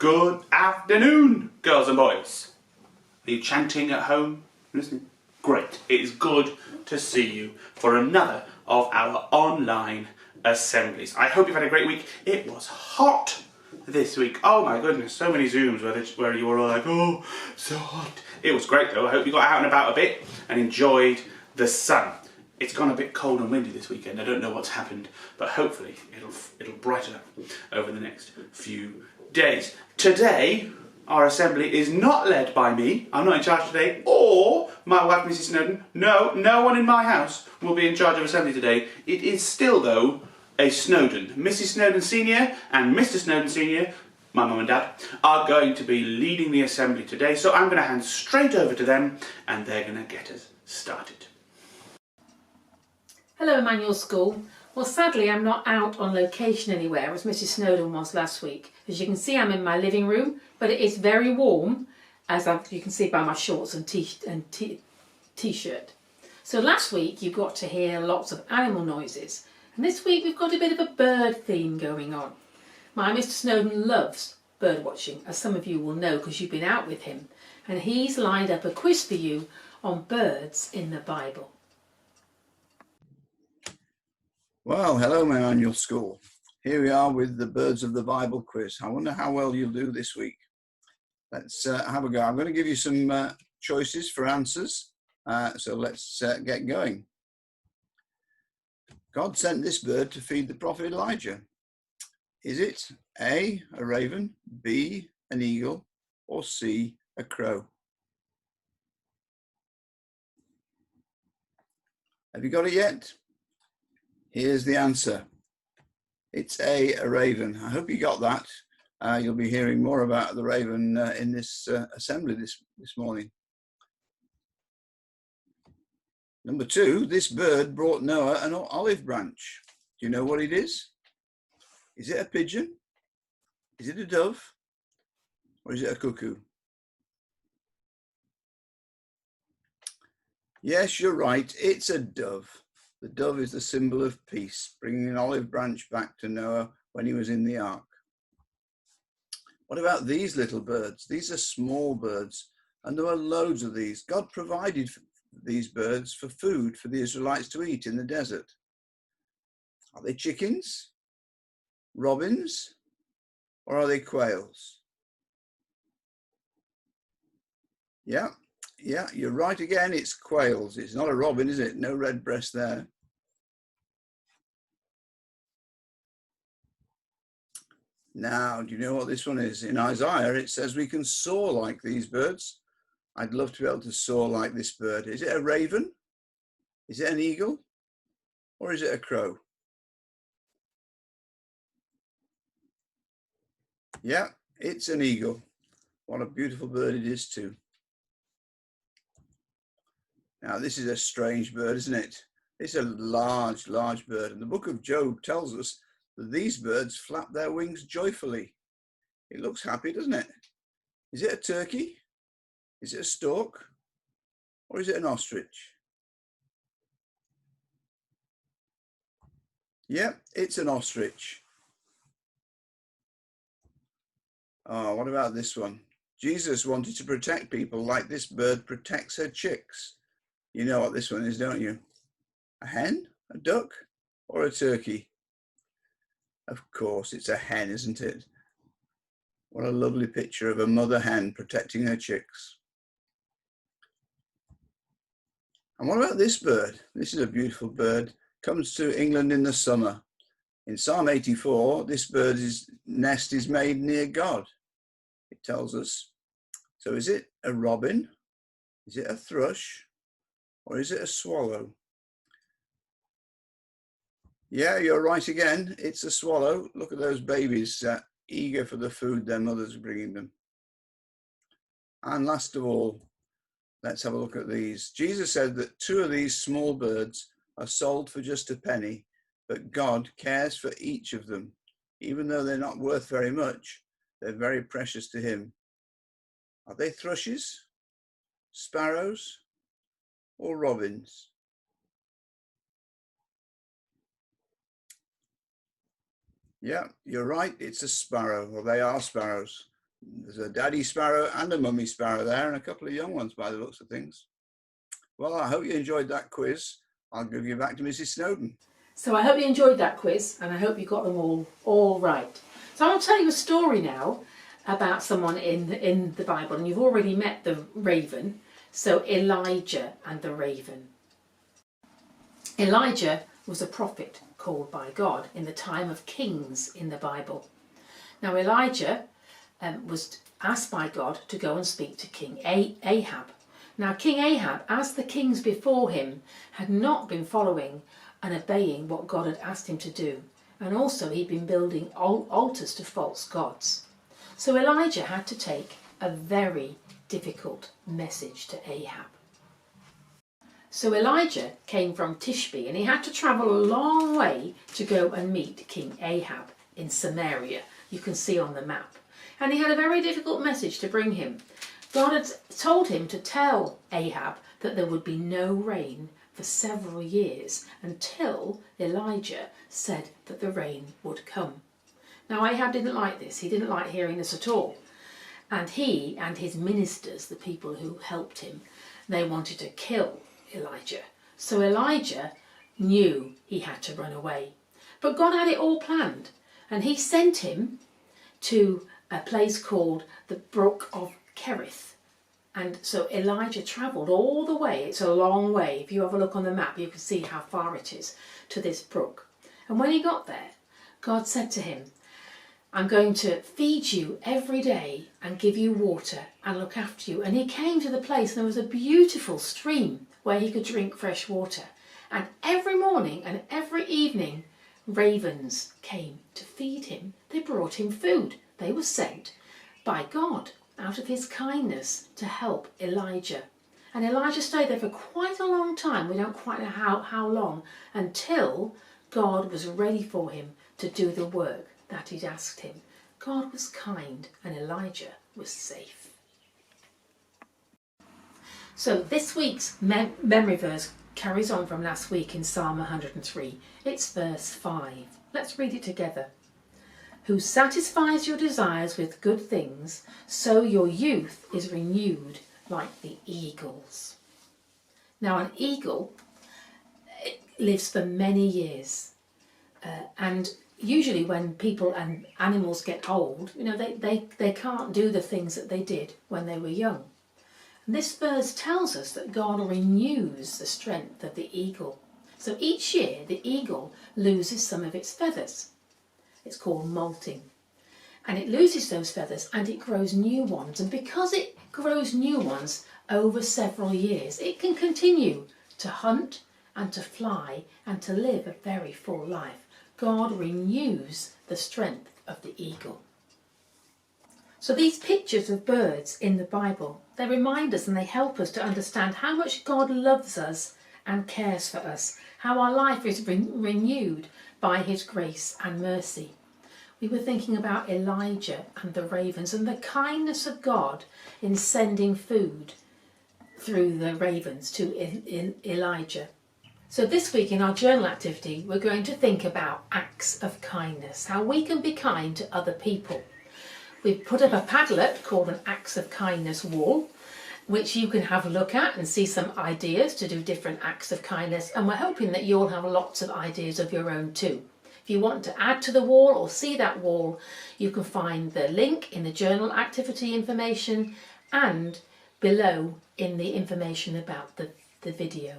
Good afternoon, girls and boys. Are you chanting at home? Listening? Great. It is good to see you for another of our online assemblies. I hope you've had a great week. It was hot this week. Oh my goodness, so many Zooms where you were all like, oh, so hot. It was great though. I hope you got out and about a bit and enjoyed the sun. It's gone a bit cold and windy this weekend. I don't know what's happened, but hopefully it'll brighten up over the next few days. Today, our assembly is not led by me. I'm not in charge today, or my wife, Mrs Snowdon. No one in my house will be in charge of assembly today. It is still, though, a Snowdon. Mrs Snowdon Senior and Mr Snowdon Senior, my mum and dad, are going to be leading the assembly today. So I'm going to hand straight over to them, and they're going to get us started. Hello Emmanuel School. Well, sadly I'm not out on location anywhere as Mrs Snowdon was last week. As you can see, I'm in my living room, but it is very warm, as you can see by my shorts and t-shirt. So last week you got to hear lots of animal noises, and this week we've got a bit of a bird theme going on. My Mr Snowdon loves bird watching, as some of you will know because you've been out with him, and he's lined up a quiz for you on birds in the Bible. Well, hello, my annual school. Here we are with the Birds of the Bible quiz. I wonder how well you'll do this week. Let's have a go. I'm going to give you some choices for answers. So let's get going. God sent this bird to feed the prophet Elijah. Is it A, a raven, B, an eagle, or C, a crow? Have you got it yet? Here's the answer. It's a raven. I hope you got that. You'll be hearing more about the raven in this assembly this morning. Number 2, this bird brought Noah an olive branch. Do you know what it is? Is it a pigeon? Is it a dove? Or is it a cuckoo? Yes, you're right. It's a dove. The dove is the symbol of peace, bringing an olive branch back to Noah when he was in the ark. What about these little birds? These are small birds, and there were loads of these. God provided these birds for food for the Israelites to eat in the desert. Are they chickens, robins, or are they quails? Yeah, you're right again. It's quails. It's not a robin, is it? No red breast there. Now, do you know what this one is? In Isaiah, it says we can soar like these birds. I'd love to be able to soar like this bird. Is it a raven? Is it an eagle? Or is it a crow? Yeah, it's an eagle. What a beautiful bird it is too. Now, this is a strange bird, isn't it? It's a large bird. And the book of Job tells us that these birds flap their wings joyfully. It looks happy, doesn't it? Is it a turkey? Is it a stork? Or is it an ostrich? Yeah, it's an ostrich. Oh, what about this one? Jesus wanted to protect people like this bird protects her chicks. You know what this one is, don't you? A hen, a duck, or a turkey? Of course, it's a hen, isn't it? What a lovely picture of a mother hen protecting her chicks. And what about this bird? This is a beautiful bird. Comes to England in the summer. In Psalm 84, this bird's nest is made near God. It tells us. So is it a robin? Is it a thrush? Or is it a swallow? Yeah, you're right again. It's a swallow. Look at those babies, eager for the food their mothers are bringing them. And last of all, let's have a look at these. Jesus said that 2 of these small birds are sold for just a penny, but God cares for each of them. Even though they're not worth very much, they're very precious to him. Are they thrushes, sparrows, or robins? Yeah, you're right. It's a sparrow, or they are sparrows. There's a daddy sparrow and a mummy sparrow there, and a couple of young ones by the looks of things. Well, I hope you enjoyed that quiz. I'll give you back to Mrs. Snowdon. So I hope you enjoyed that quiz, and I hope you got them all right. So I'll tell you a story now about someone in the Bible, and you've already met the raven. So Elijah and the raven. Elijah was a prophet called by God in the time of kings in the Bible. Now Elijah was asked by God to go and speak to King Ahab. Now King Ahab, as the kings before him, had not been following and obeying what God had asked him to do, and also he'd been building altars to false gods. So Elijah had to take a very difficult message to Ahab. So Elijah came from Tishbe, and he had to travel a long way to go and meet King Ahab in Samaria. You can see on the map. And he had a very difficult message to bring him. God had told him to tell Ahab that there would be no rain for several years until Elijah said that the rain would come. Now Ahab didn't like this. He didn't like hearing this at all. And he and his ministers, the people who helped him, they wanted to kill Elijah. So Elijah knew he had to run away. But God had it all planned, and he sent him to a place called the Brook of Kerith. And so Elijah travelled all the way. It's a long way. If you have a look on the map, you can see how far it is to this brook. And when he got there, God said to him, I'm going to feed you every day and give you water and look after you. And he came to the place, and there was a beautiful stream where he could drink fresh water. And every morning and every evening, ravens came to feed him. They brought him food. They were sent by God out of his kindness to help Elijah. And Elijah stayed there for quite a long time. We don't quite know how long, until God was ready for him to do the work that he'd asked him. God was kind and Elijah was safe. So this week's memory verse carries on from last week in Psalm 103. It's verse 5. Let's read it together. Who satisfies your desires with good things, so your youth is renewed like the eagles. Now an eagle lives for many years, and usually when people and animals get old, they can't do the things that they did when they were young. And this verse tells us that God renews the strength of the eagle. So each year the eagle loses some of its feathers. It's called molting. And it loses those feathers and it grows new ones. And because it grows new ones over several years, it can continue to hunt and to fly and to live a very full life. God renews the strength of the eagle. So these pictures of birds in the Bible, they remind us and they help us to understand how much God loves us and cares for us, how our life is renewed by his grace and mercy. We were thinking about Elijah and the ravens and the kindness of God in sending food through the ravens to Elijah. So this week in our journal activity, we're going to think about acts of kindness, how we can be kind to other people. We've put up a Padlet called an Acts of Kindness wall, which you can have a look at and see some ideas to do different acts of kindness. And we're hoping that you'll have lots of ideas of your own too. If you want to add to the wall or see that wall, you can find the link in the journal activity information and below in the information about the video.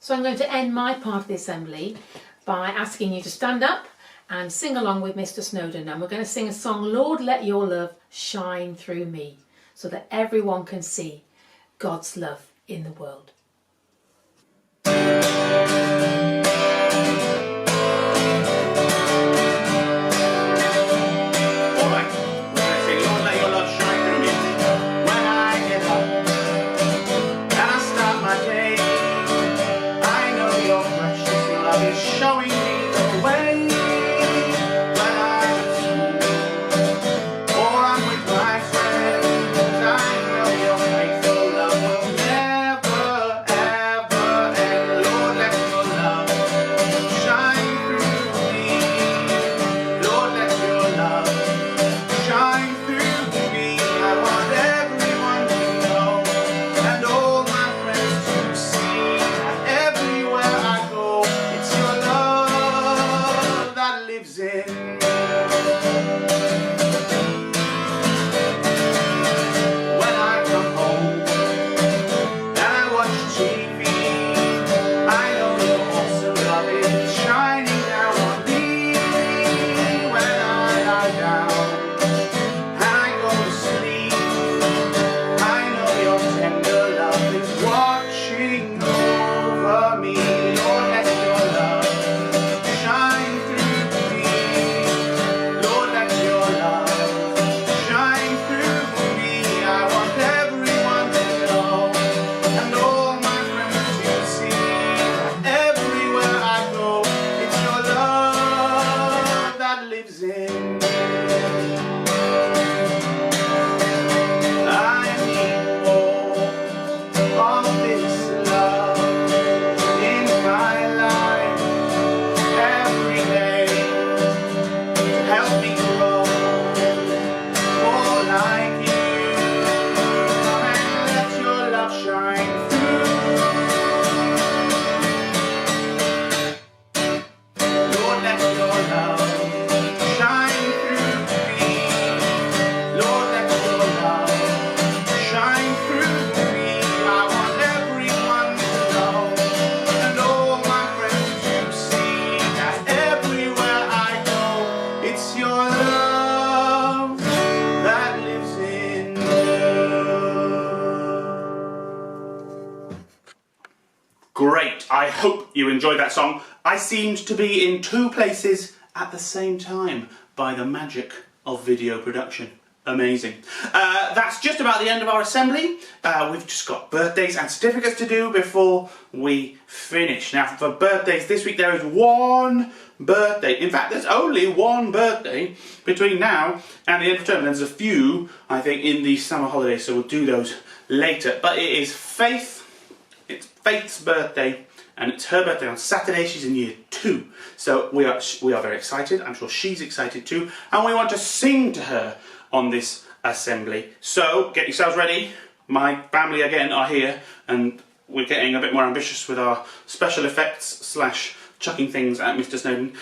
So I'm going to end my part of the assembly by asking you to stand up and sing along with Mr Snowdon. And we're going to sing a song, Lord, Let Your Love Shine Through Me, so that everyone can see God's love in the world. Lord, let lives in me. When I come home and I watch TV, I know your awesome love is shining down on me. When I lie down and I go to sleep, I know your tender love is watching over me. Lord, let your love shine through me. Lord, let your love shine through me. I want everyone to know and all my friends to see that everywhere I go, it's your love that lives in me. I need more of this love in my life every day to help me grow more like you. And let your love shine through. Lord, let your love shine through me. Lord, let your love shine through me. I want everyone to know and all my friends to see that everywhere I go, it's your love that lives in me. Great. I hope you enjoyed that song. I seemed to be in two places at the same time by the magic of video production. Amazing. That's just about the end of our assembly. We've just got birthdays and certificates to do before we finish. Now, for birthdays this week, there is one birthday. In fact, there's only one birthday between now and the end of term. There's a few, I think, in the summer holidays, so we'll do those later. But it is Faith. It's Faith's birthday, and it's her birthday on Saturday. She's in year 2. So we are very excited. I'm sure she's excited too. And we want to sing to her on this assembly. So get yourselves ready. My family again are here, and we're getting a bit more ambitious with our special effects / chucking things at Mr Snowdon.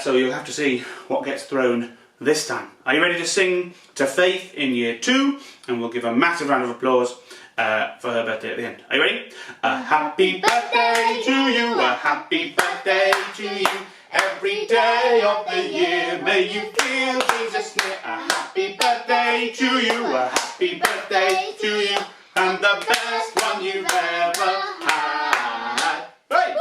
So you'll have to see what gets thrown this time. Are you ready to sing to Faith in year 2? And we'll give a massive round of applause for her birthday at the end. Are you ready? A happy birthday to you, a happy birthday to you. Every day of the year, may you feel Jesus near. A happy birthday to you, a happy birthday to you, and the best one you've ever had. Hey!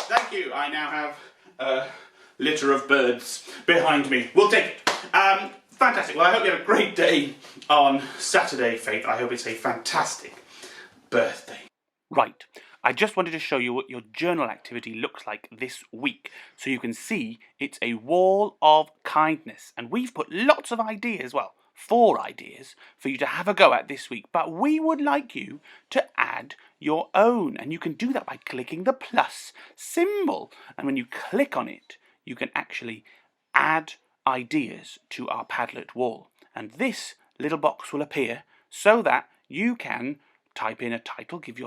Thank you. I now have a litter of birds behind me. We'll take it. Fantastic. Well, I hope you have a great day on Saturday, Faith. I hope it's a fantastic birthday. Right. I just wanted to show you what your journal activity looks like this week, so you can see it's a wall of kindness. And we've put lots of ideas, well, 4 ideas, for you to have a go at this week. But we would like you to add your own. And you can do that by clicking the plus symbol. And when you click on it, you can actually add ideas to our Padlet wall. And this little box will appear so that you can type in a title, give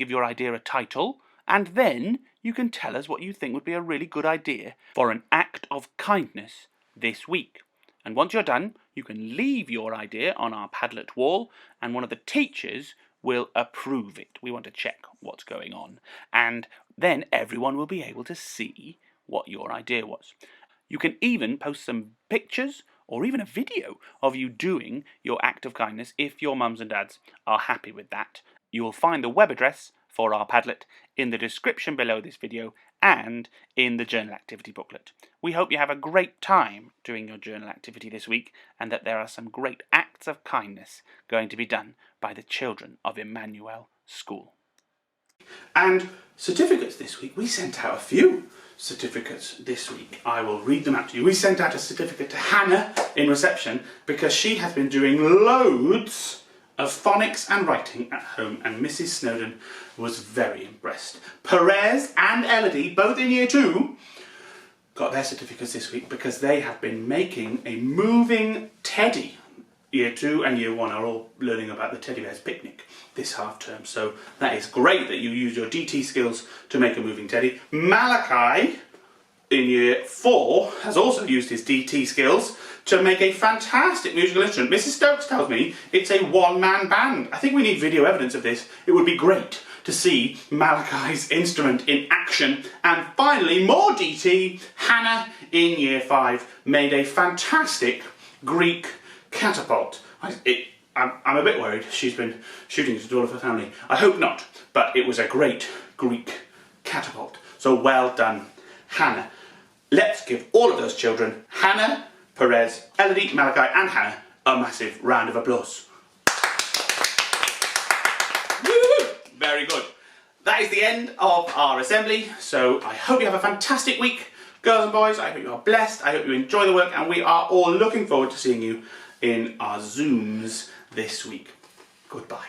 your idea a title, and then you can tell us what you think would be a really good idea for an act of kindness this week. And once you're done, you can leave your idea on our Padlet wall, and one of the teachers will approve it. We want to check what's going on, and then everyone will be able to see what your idea was. You can even post some pictures or even a video of you doing your act of kindness if your mums and dads are happy with that. You will find the web address for our Padlet in the description below this video and in the journal activity booklet. We hope you have a great time doing your journal activity this week, and that there are some great acts of kindness going to be done by the children of Emmanuel School. And certificates this week, we sent out a few certificates this week. I will read them out to you. We sent out a certificate to Hannah in reception because she has been doing loads of phonics and writing at home, and Mrs Snowdon was very impressed. Perez and Elodie, both in year 2, got their certificates this week because they have been making a moving teddy Year 2 and Year 1 are all learning about the Teddy Bears Picnic this half term. So that is great that you use your DT skills to make a moving teddy. Malachi in Year 4 has also used his DT skills to make a fantastic musical instrument. Mrs Stokes tells me it's a one-man band. I think we need video evidence of this. It would be great to see Malachi's instrument in action. And finally, more DT. Hannah in Year 5 made a fantastic Greek catapult. I'm a bit worried she's been shooting at all of her family. I hope not, but it was a great Greek catapult. So well done, Hannah. Let's give all of those children, Hannah, Perez, Elodie, Malachi and Hannah, a massive round of applause. Woo! Very good. That is the end of our assembly, so I hope you have a fantastic week, girls and boys. I hope you are blessed, I hope you enjoy the work, and we are all looking forward to seeing you in our Zooms this week. Goodbye.